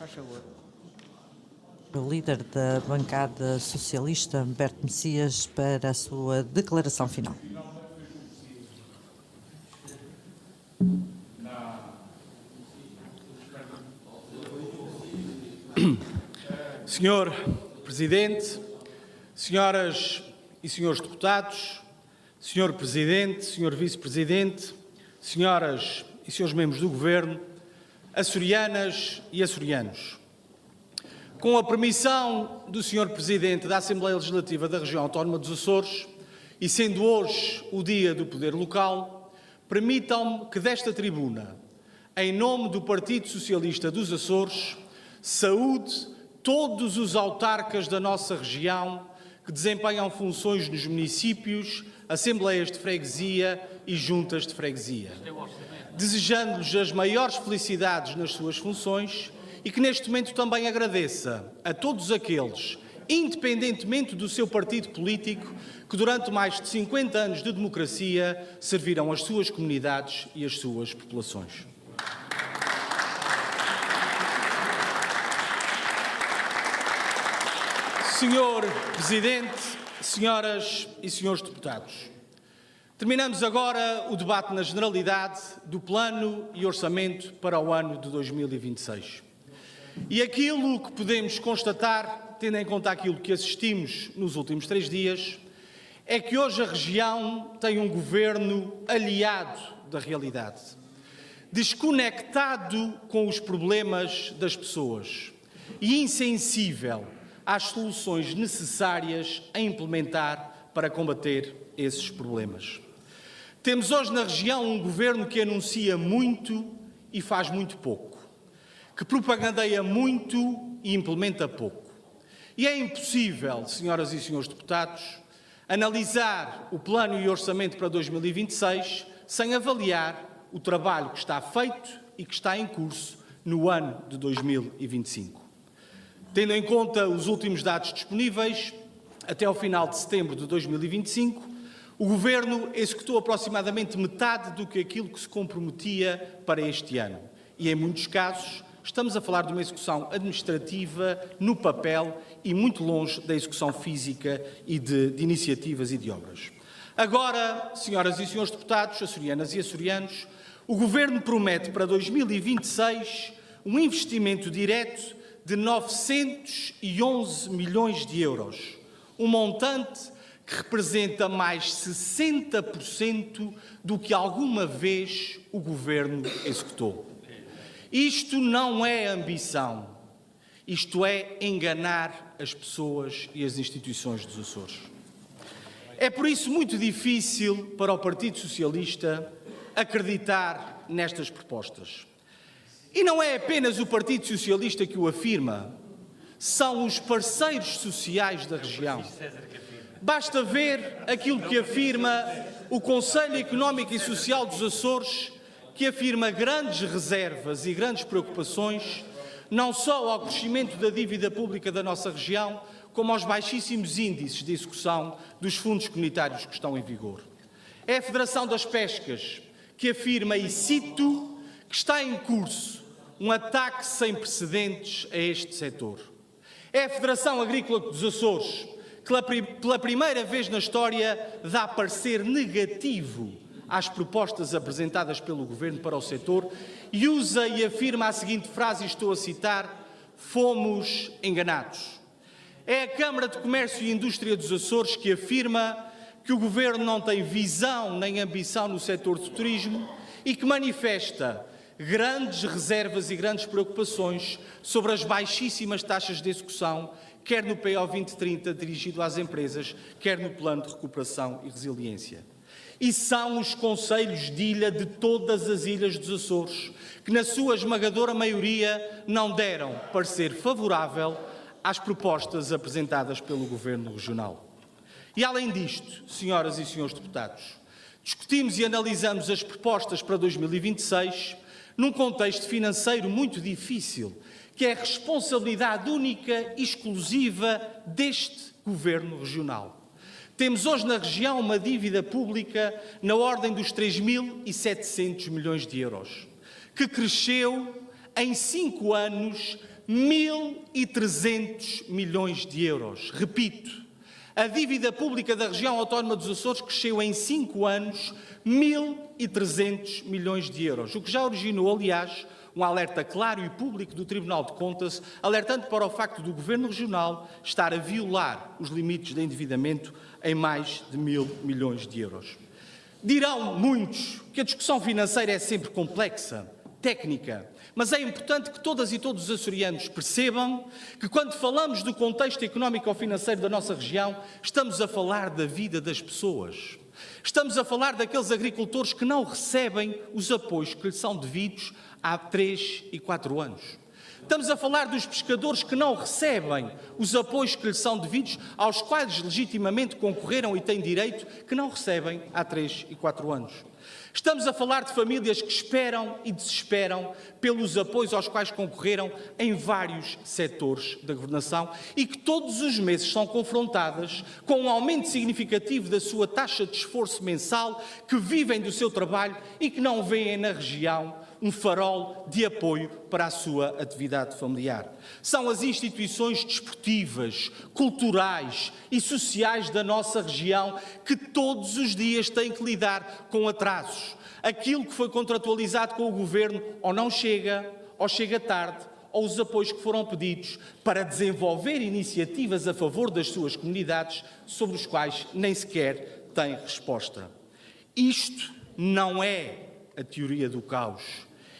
Faz favor. O líder da bancada socialista, Humberto Messias, para a sua declaração final. Senhor Presidente, senhoras e senhores deputados, Senhor Presidente, Senhor Vice-Presidente, senhoras e senhores membros do Governo, açorianas e açorianos. Com a permissão do Senhor Presidente da Assembleia Legislativa da Região Autónoma dos Açores, e sendo hoje o Dia do Poder Local, permitam-me que desta tribuna, em nome do Partido Socialista dos Açores, saúde todos os autarcas da nossa região que desempenham funções nos municípios, assembleias de freguesia e juntas de freguesia, desejando-lhes as maiores felicidades nas suas funções e que neste momento também agradeça a todos aqueles, independentemente do seu partido político, que durante mais de 50 anos de democracia serviram as suas comunidades e as suas populações. Senhor Presidente, senhoras e senhores deputados, terminamos agora o debate na generalidade do Plano e Orçamento para o ano de 2026. E aquilo que podemos constatar, tendo em conta aquilo que assistimos nos últimos 3 dias, é que hoje a região tem um governo aliado da realidade, desconectado com os problemas das pessoas e insensível às soluções necessárias a implementar para combater esses problemas. Temos hoje na região um governo que anuncia muito e faz muito pouco, que propagandeia muito e implementa pouco. E é impossível, senhoras e senhores deputados, analisar o Plano e Orçamento para 2026 sem avaliar o trabalho que está feito e que está em curso no ano de 2025. Tendo em conta os últimos dados disponíveis, até ao final de setembro de 2025, o Governo executou aproximadamente metade do que aquilo que se comprometia para este ano. E, em muitos casos, estamos a falar de uma execução administrativa no papel e muito longe da execução física e de iniciativas e de obras. Agora, senhoras e senhores deputados, açorianas e açorianos, o Governo promete para 2026 um investimento direto de 911 milhões de euros, um montante que representa mais 60% do que alguma vez o Governo executou. Isto não é ambição, isto é enganar as pessoas e as instituições dos Açores. É por isso muito difícil para o Partido Socialista acreditar nestas propostas. E não é apenas o Partido Socialista que o afirma, são os parceiros sociais da região. Basta ver aquilo que afirma o Conselho Económico e Social dos Açores, que afirma grandes reservas e grandes preocupações, não só ao crescimento da dívida pública da nossa região, como aos baixíssimos índices de execução dos fundos comunitários que estão em vigor. É a Federação das Pescas que afirma, e cito, que está em curso um ataque sem precedentes a este setor. É a Federação Agrícola dos Açores que, pela primeira vez na história, dá parecer negativo às propostas apresentadas pelo Governo para o setor e usa e afirma a seguinte frase, e estou a citar: fomos enganados. É a Câmara de Comércio e Indústria dos Açores que afirma que o Governo não tem visão nem ambição no setor do turismo e que manifesta grandes reservas e grandes preocupações sobre as baixíssimas taxas de execução, quer no PO 2030 dirigido às empresas, quer no Plano de Recuperação e Resiliência. E são os concelhos de ilha de todas as ilhas dos Açores que, na sua esmagadora maioria, não deram parecer favorável às propostas apresentadas pelo Governo Regional. E, além disto, senhoras e senhores deputados, discutimos e analisamos as propostas para 2026 num contexto financeiro muito difícil, que é a responsabilidade única e exclusiva deste Governo Regional. Temos hoje na região uma dívida pública na ordem dos 3.700 milhões de euros, que cresceu em 5 anos 1.300 milhões de euros. Repito, a dívida pública da região autónoma dos Açores cresceu em 5 anos 1.300 milhões de euros, o que já originou, aliás, um alerta claro e público do Tribunal de Contas, alertando para o facto do Governo Regional estar a violar os limites de endividamento em mais de 1.000 milhões de euros. Dirão muitos que a discussão financeira é sempre complexa, técnica, mas é importante que todas e todos os açorianos percebam que quando falamos do contexto económico-financeiro da nossa região, estamos a falar da vida das pessoas. Estamos a falar daqueles agricultores que não recebem os apoios que lhes são devidos há 3 e 4 anos. Estamos a falar dos pescadores que não recebem os apoios que lhes são devidos, aos quais legitimamente concorreram e têm direito, que não recebem há 3 e 4 anos. Estamos a falar de famílias que esperam e desesperam pelos apoios aos quais concorreram em vários setores da governação e que todos os meses são confrontadas com um aumento significativo da sua taxa de esforço mensal, que vivem do seu trabalho e que não veem na região um farol de apoio para a sua atividade familiar. São as instituições desportivas, culturais e sociais da nossa região que todos os dias têm que lidar com atrasos. Aquilo que foi contratualizado com o Governo ou não chega, ou chega tarde, ou os apoios que foram pedidos para desenvolver iniciativas a favor das suas comunidades, sobre os quais nem sequer têm resposta. Isto não é a teoria do caos.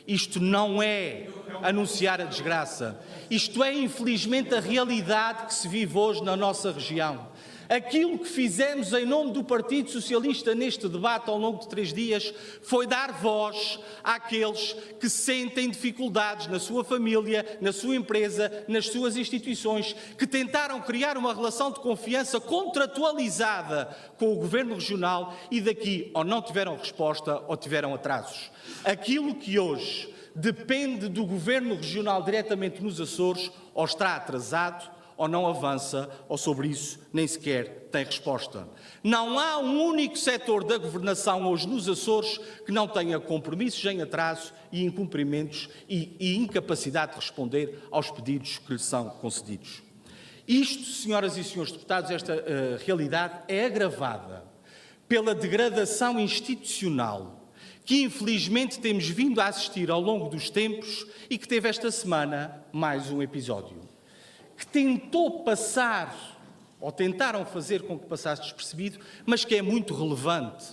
Isto não é anunciar a desgraça. Isto é, infelizmente, a realidade que se vive hoje na nossa região. Aquilo que fizemos em nome do Partido Socialista neste debate ao longo de 3 dias foi dar voz àqueles que sentem dificuldades na sua família, na sua empresa, nas suas instituições, que tentaram criar uma relação de confiança contratualizada com o Governo Regional e daqui ou não tiveram resposta ou tiveram atrasos. Aquilo que hoje depende do Governo Regional diretamente nos Açores ou está atrasado ou não avança, ou sobre isso nem sequer tem resposta. Não há um único setor da governação hoje nos Açores que não tenha compromissos em atraso e incumprimentos e incapacidade de responder aos pedidos que lhe são concedidos. Isto, senhoras e senhores deputados, esta realidade é agravada pela degradação institucional que infelizmente temos vindo a assistir ao longo dos tempos e que teve esta semana mais um episódio que tentou passar, ou tentaram fazer com que passasse despercebido, mas que é muito relevante.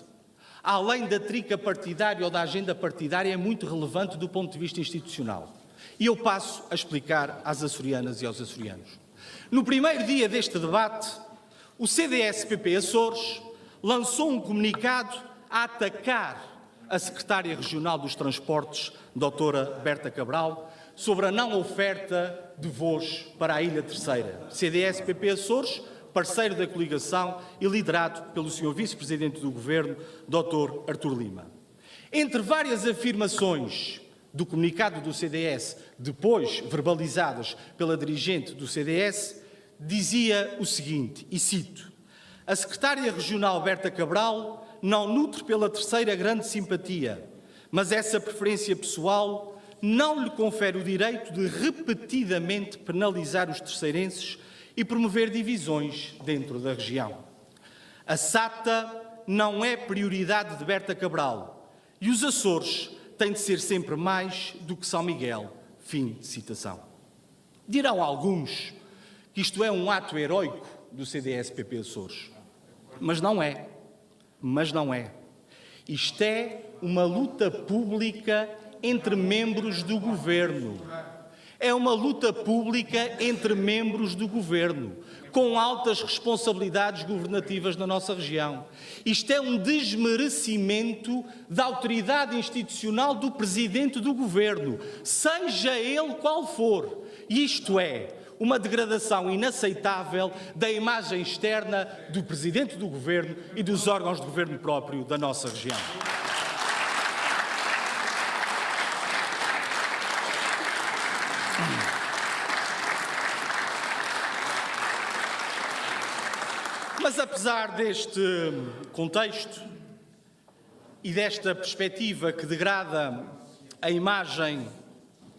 Além da trica partidária ou da agenda partidária, é muito relevante do ponto de vista institucional. E eu passo a explicar às açorianas e aos açorianos. No primeiro dia deste debate, o CDS-PP Açores lançou um comunicado a atacar a Secretária Regional dos Transportes, doutora Berta Cabral, sobre a não oferta de voos para a Ilha Terceira. CDS-PP Açores, parceiro da coligação e liderado pelo Sr. Vice-Presidente do Governo, Dr. Artur Lima. Entre várias afirmações do comunicado do CDS, depois verbalizadas pela dirigente do CDS, dizia o seguinte, e cito: a Secretária Regional Berta Cabral não nutre pela Terceira grande simpatia, mas essa preferência pessoal não lhe confere o direito de repetidamente penalizar os terceirenses e promover divisões dentro da região. A SATA não é prioridade de Berta Cabral e os Açores têm de ser sempre mais do que São Miguel. Fim de citação. Dirão alguns que isto é um ato heroico do CDS-PP Açores. Mas não é. Mas não é. Isto é uma luta pública entre membros do Governo. É uma luta pública entre membros do Governo, com altas responsabilidades governativas na nossa região. Isto é um desmerecimento da autoridade institucional do Presidente do Governo, seja ele qual for. Isto é uma degradação inaceitável da imagem externa do Presidente do Governo e dos órgãos de governo próprio da nossa região. Mas apesar deste contexto e desta perspectiva que degrada a imagem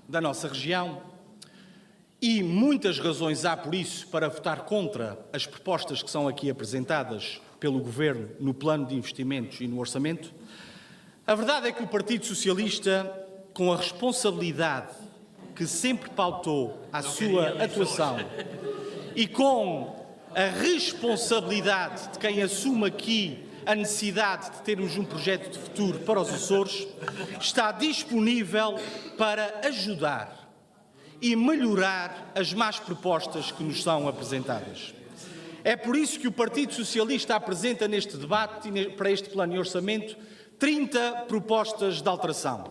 da nossa região, e muitas razões há por isso para votar contra as propostas que são aqui apresentadas pelo Governo no plano de investimentos e no orçamento, a verdade é que o Partido Socialista, com a responsabilidade que sempre pautou a sua atuação e com a responsabilidade de quem assume aqui a necessidade de termos um projeto de futuro para os Açores, está disponível para ajudar e melhorar as más propostas que nos são apresentadas. É por isso que o Partido Socialista apresenta neste debate, para este plano de orçamento, 30 propostas de alteração.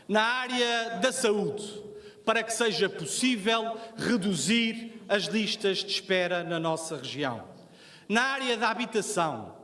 Na área da saúde, para que seja possível reduzir as listas de espera na nossa região. Na área da habitação,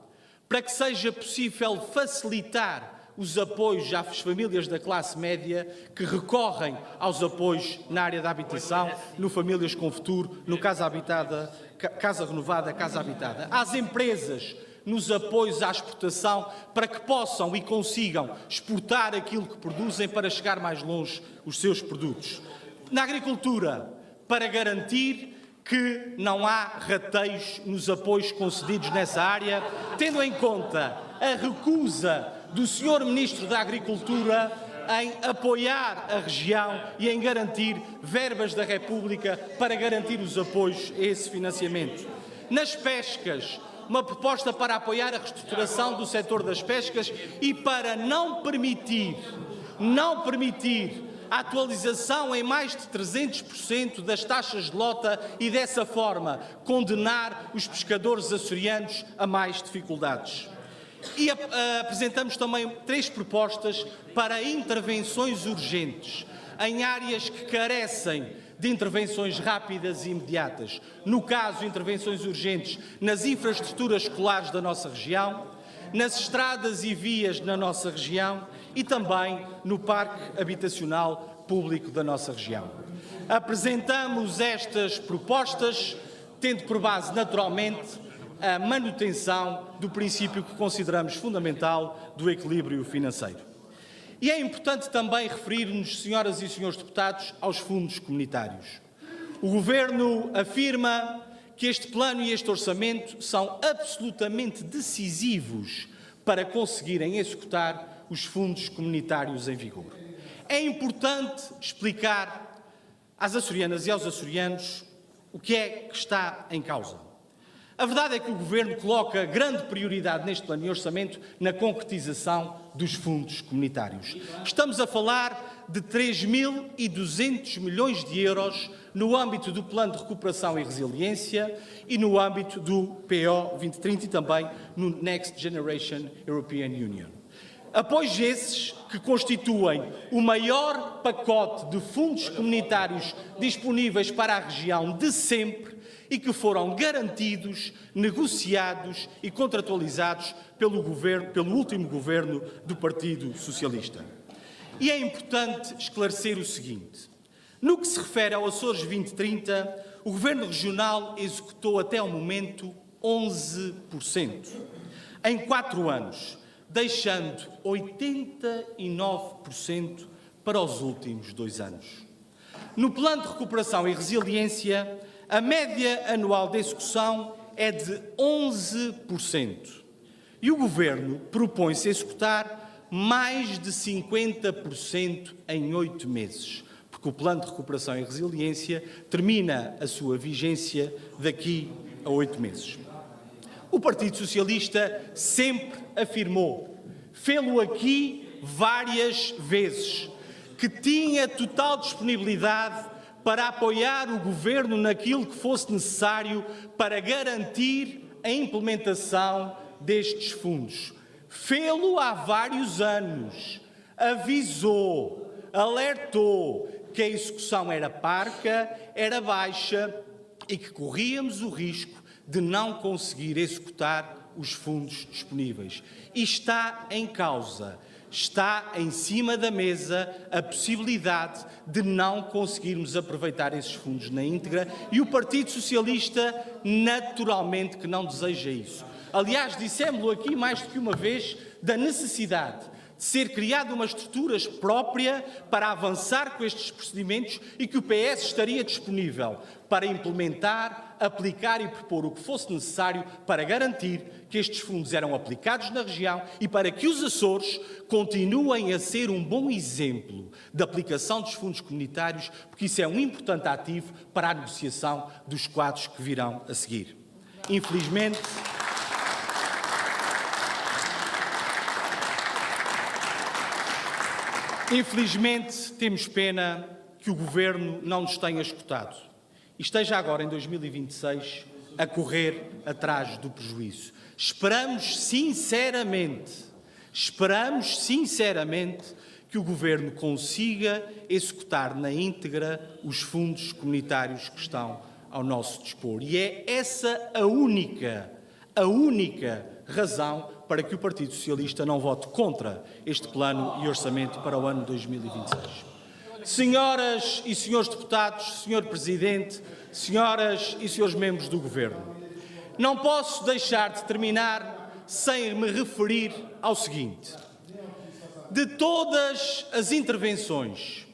para que seja possível facilitar os apoios às famílias da classe média que recorrem aos apoios na área da habitação, no Famílias com Futuro, no Casa Habitada, Casa Renovada, Casa Habitada. Às empresas, nos apoios à exportação, para que possam e consigam exportar aquilo que produzem para chegar mais longe os seus produtos. Na agricultura, para garantir que não há rateios nos apoios concedidos nessa área, tendo em conta a recusa do Sr. Ministro da Agricultura em apoiar a região e em garantir verbas da República para garantir os apoios a esse financiamento. Nas pescas, uma proposta para apoiar a reestruturação do setor das pescas e para não permitir a atualização em mais de 300% das taxas de lota e, dessa forma, condenar os pescadores açorianos a mais dificuldades. E apresentamos também 3 propostas para intervenções urgentes em áreas que carecem de intervenções rápidas e imediatas. No caso, intervenções urgentes nas infraestruturas escolares da nossa região, nas estradas e vias na nossa região e também no parque habitacional público da nossa região. Apresentamos estas propostas, tendo por base, naturalmente, a manutenção do princípio que consideramos fundamental do equilíbrio financeiro. E é importante também referir-nos, senhoras e senhores deputados, aos fundos comunitários. O Governo afirma que este plano e este orçamento são absolutamente decisivos para conseguirem executar os fundos comunitários em vigor. É importante explicar às açorianas e aos açorianos o que é que está em causa. A verdade é que o Governo coloca grande prioridade neste plano de orçamento na concretização dos fundos comunitários. Estamos a falar de 3.200 milhões de euros no âmbito do Plano de Recuperação e Resiliência e no âmbito do PO 2030 e também no Next Generation European Union. Apoios esses que constituem o maior pacote de fundos comunitários disponíveis para a região de sempre e que foram garantidos, negociados e contratualizados pelo último governo do Partido Socialista. E é importante esclarecer o seguinte: no que se refere ao Açores 2030, o Governo Regional executou até ao momento 11%, em 4 anos, deixando 89% para os últimos 2 anos. No Plano de Recuperação e Resiliência, a média anual de execução é de 11% e o Governo propõe-se executar mais de 50% em 8 meses, porque o Plano de Recuperação e Resiliência termina a sua vigência daqui a 8 meses. O Partido Socialista sempre afirmou, fê-lo aqui várias vezes, que tinha total disponibilidade para apoiar o Governo naquilo que fosse necessário para garantir a implementação destes fundos. Fê-lo há vários anos, avisou, alertou que a execução era parca, era baixa e que corríamos o risco de não conseguir executar os fundos disponíveis. E está em causa. Está em cima da mesa a possibilidade de não conseguirmos aproveitar esses fundos na íntegra e o Partido Socialista naturalmente que não deseja isso. Aliás, dissemos-lo aqui mais do que uma vez da necessidade de ser criada uma estrutura própria para avançar com estes procedimentos e que o PS estaria disponível para implementar, aplicar e propor o que fosse necessário para garantir que estes fundos eram aplicados na região e para que os Açores continuem a ser um bom exemplo de aplicação dos fundos comunitários, porque isso é um importante ativo para a negociação dos quadros que virão a seguir. Infelizmente, temos pena que o Governo não nos tenha escutado e esteja agora, em 2026, a correr atrás do prejuízo. Esperamos sinceramente que o Governo consiga executar na íntegra os fundos comunitários que estão ao nosso dispor. E é essa a única razão para que o Partido Socialista não vote contra este plano e orçamento para o ano 2026. Senhoras e senhores deputados, Senhor Presidente, senhoras e senhores membros do Governo, não posso deixar de terminar sem me referir ao seguinte. De todas as intervenções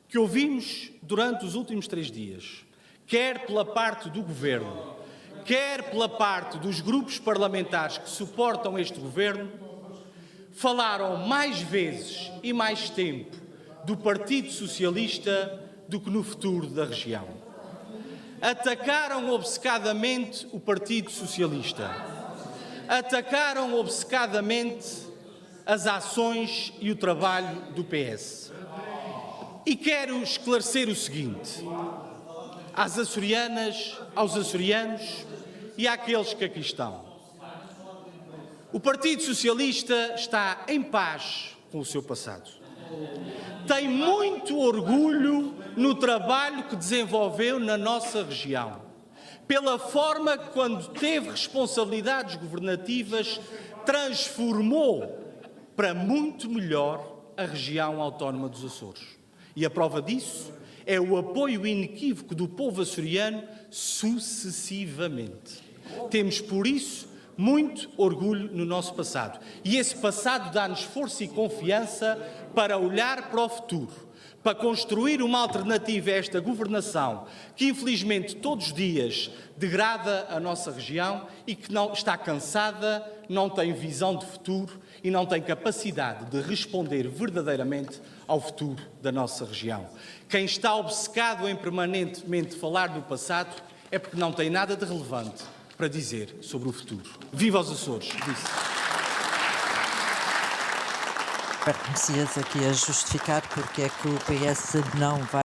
que ouvimos durante os últimos 3 dias, quer pela parte do Governo, quer pela parte dos grupos parlamentares que suportam este Governo, falaram mais vezes e mais tempo do Partido Socialista do que no futuro da região. Atacaram obcecadamente o Partido Socialista. Atacaram obcecadamente as ações e o trabalho do PS. E quero esclarecer o seguinte: às açorianas, aos açorianos e àqueles que aqui estão. O Partido Socialista está em paz com o seu passado. Tem muito orgulho no trabalho que desenvolveu na nossa região, pela forma que, quando teve responsabilidades governativas, transformou para muito melhor a região autónoma dos Açores. E a prova disso é o apoio inequívoco do povo açoriano sucessivamente. Temos, por isso, muito orgulho no nosso passado. E esse passado dá-nos força e confiança para olhar para o futuro, para construir uma alternativa a esta governação que, infelizmente, todos os dias degrada a nossa região e que não está cansada, não tem visão de futuro e não tem capacidade de responder verdadeiramente ao futuro da nossa região. Quem está obcecado em permanentemente falar do passado é porque não tem nada de relevante para dizer sobre o futuro. Viva os Açores! Disse. Alberto Messias aqui a justificar porque é que o PS não vai